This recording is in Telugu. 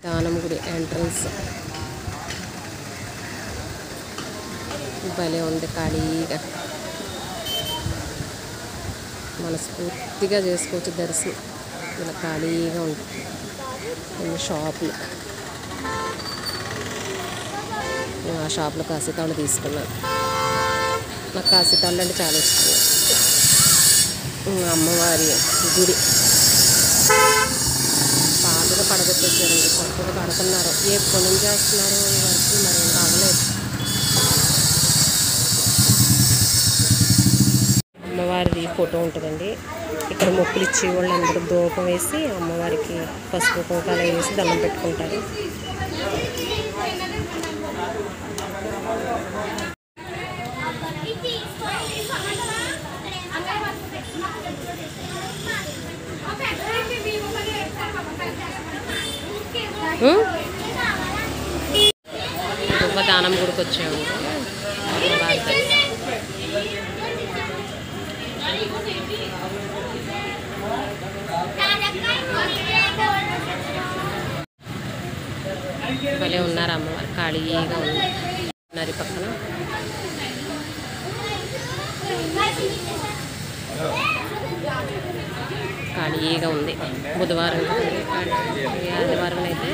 దానం గుడి ఎంట్రన్స్ భలే ఉంది, ఖాళీగా మనస్ఫూర్తిగా చేసుకోవచ్చు దర్శనం. ఇలా ఖాళీగా ఉంటుంది. కొన్ని షాపులు, ఆ షాప్లో కాశీతాళ్ళు తీసుకున్నాను. నాకు కాశీతాళ్ళు అంటే చాలా ఇష్టం. అమ్మవారి గుడి పాతగా పడగొట్టేసారండి, కొత్తగా పడుతున్నారు. ఎప్పటి నుంచి చేస్తున్నారు ఈ వరకు మరి అవ్వలేదు. అమ్మవారి ఫోటో ఉంటుందండి. ఇక్కడ మొక్కులు ఇచ్చే వాళ్ళు అందరూ ధూపం వేసి అమ్మవారికి పసుపు కుంకాలు వేసి దండం పెట్టుకుంటారు. దానం గుడికి వచ్చాము. భలే ఉన్నారు అమ్మవారు, ఖాళీగా ఉంది. నది పక్కన ఖాళీగా ఉంది. బుధవారం ఆదివారం అయితే